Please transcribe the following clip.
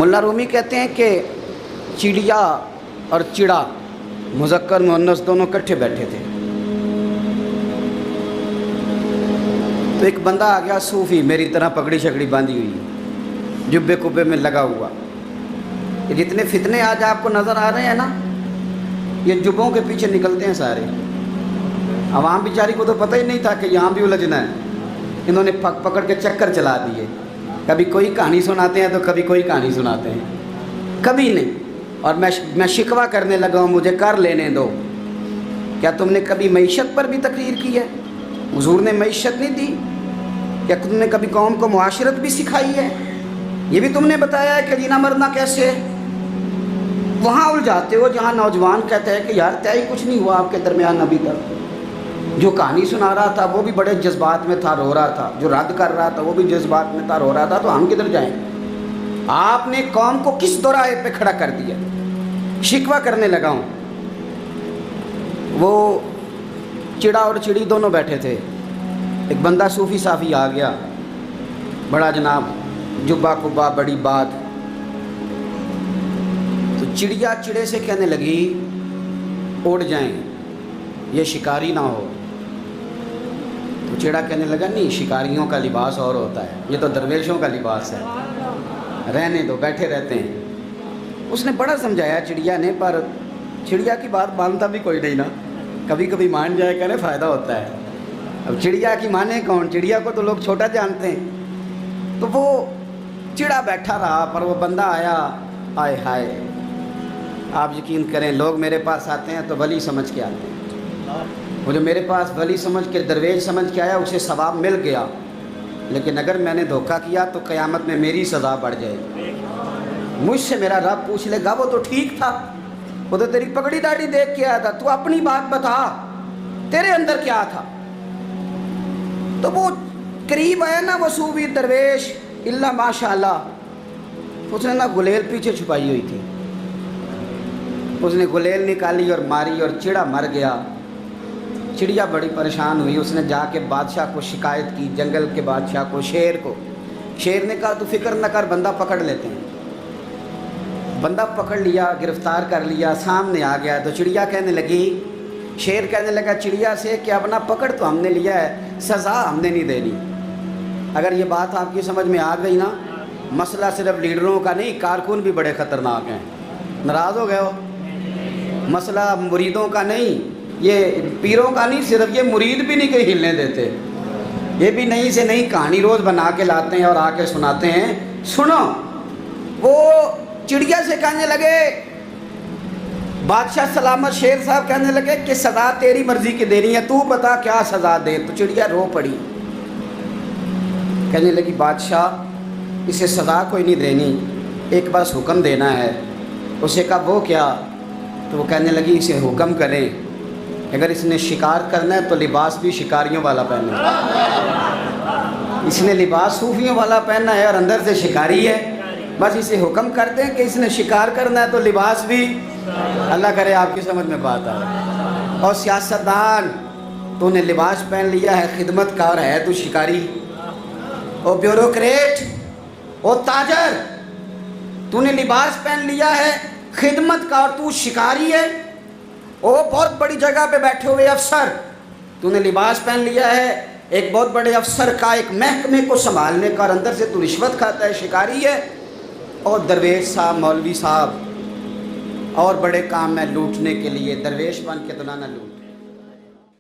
मुल्ला रूमी कहते हैं कि चिड़िया और चिड़ा मुज़क्कर मुअन्नस दोनों इकट्ठे बैठे थे। तो एक बंदा आ गया सूफ़ी, मेरी तरह पगड़ी शकड़ी बांधी हुई, जुब्बे कुब्बे में लगा हुआ। ये जितने फितने आज आपको नज़र आ रहे हैं ना, ये जुब्बों के पीछे निकलते हैं सारे। आवाम बेचारी को तो पता ही नहीं था कि यहाँ भी उलझना है। इन्होंने पकड़ के चक्कर चला दिए। कभी कोई कहानी सुनाते हैं तो कभी कोई कहानी सुनाते हैं, कभी नहीं। और मैं शिकवा करने लगा हूँ, मुझे कर लेने दो। क्या तुमने कभी मईशत पर भी तकरीर की है? हुजूर ने मईशत नहीं दी? क्या तुमने कभी कौम को मुआशरत भी सिखाई है? ये भी तुमने बताया है कि जीना मरना कैसे है? वहाँ उलझाते हो जहाँ नौजवान कहते हैं कि यार तय कुछ नहीं हुआ आपके दरमियान अभी तक। जो कहानी सुना रहा था वो भी बड़े जज्बात में था, रो रहा था। जो रद्द कर रहा था वो भी जज्बात में था, रो रहा था। तो हम किधर जाएं? आपने कौम को किस दोराहे पे खड़ा कर दिया? शिकवा करने लगा हूँ। वो चिड़ा और चिड़ी दोनों बैठे थे। एक बंदा सूफ़ी साफ़ी आ गया, बड़ा जनाब, जुब्बा कुब्बा, बड़ी बात। तो चिड़िया चिड़े से कहने लगी उड़ जाएं, ये शिकारी ना हो। तो चिड़ा कहने लगा नहीं, शिकारियों का लिबास और होता है, ये तो दरवेशों का लिबास है, रहने दो, बैठे रहते हैं। उसने बड़ा समझाया चिड़िया ने, पर चिड़िया की बात मानता भी कोई नहीं ना। कभी कभी मान जाए करे फ़ायदा होता है। अब चिड़िया की माने कौन? चिड़िया को तो लोग छोटा जानते हैं। तो वो चिड़ा बैठा रहा, पर वो बंदा आया। आए हाय, आप यकीन करें, लोग मेरे पास आते हैं तो वली समझ के आते हैं। वो जो मेरे पास वली समझ के, दरवेश समझ के आया, उसे सवाब मिल गया। लेकिन अगर मैंने धोखा किया तो क़यामत में मेरी सज़ा बढ़ जाएगी। मुझसे मेरा रब पूछ लेगा, वो तो ठीक था, वो तो तेरी पगड़ी दाढ़ी देख के आया था, तू अपनी बात बता, तेरे अंदर क्या था? तो वो करीब आया ना, वो सूफी दरवेश, इल्ला माशाअल्लाह, उसने ना गुलेल पीछे छुपाई हुई थी। उसने गुलेल निकाली और मारी और चिड़ा मर गया। चिड़िया बड़ी परेशान हुई। उसने जाके बादशाह को शिकायत की, जंगल के बादशाह को, शेर को। शेर ने कहा तू फिक्र न कर, बंदा पकड़ लेते हैं। बंदा पकड़ लिया, गिरफ्तार कर लिया, सामने आ गया। तो चिड़िया कहने लगी, शेर कहने लगा चिड़िया से कि अब ना पकड़ तो हमने लिया है, सज़ा हमने नहीं देनी। अगर ये बात आपकी समझ में आ गई ना, मसला सिर्फ लीडरों का नहीं, कारकुन भी बड़े ख़तरनाक हैं। नाराज़ हो गए हो? मसला मुरीदों का नहीं, ये पीरों का नहीं, सिर्फ ये मुरीद भी नहीं कहीं हिलने देते। ये भी नई से नई कहानी रोज़ बना के लाते हैं और आके सुनाते हैं। सुनो, वो चिड़िया से कहने लगे, बादशाह सलामत, शेर साहब कहने लगे कि सज़ा तेरी मर्ज़ी की देनी है, तू बता क्या सज़ा दे। तो चिड़िया रो पड़ी, कहने लगी बादशाह इसे सज़ा कोई नहीं देनी, एक बस हुक्म देना है। उसे कहा वो क्या? तो वो कहने लगी इसे हुक्म करें, अगर इसने शिकार करना है तो लिबास भी शिकारियों वाला पहने। इसने लिबास सूफियों वाला पहनना है और अंदर से शिकारी है। बस इसे हुक्म कर दें कि इसने शिकार करना है तो लिबास भी। अल्लाह करे आपकी समझ में बात आए। और सियासतदान, तूने लिबास पहन लिया है खिदमत का और है तू शिकारी। ओ ब्यूरोक्रेट, ओ ताजर, तूने लिबास पहन लिया है खिदमत का और तू शिकारी है। ओ बहुत बड़ी जगह पे बैठे हुए अफसर, तूने लिबास पहन लिया है एक बहुत बड़े अफसर का, एक महकमे को संभालने का, और अंदर से तू रिश्वत खाता है, शिकारी है। और दरवेश साहब, मौलवी साहब, और बड़े काम में लूटने के लिए दरवेश बन के तो ना लूट।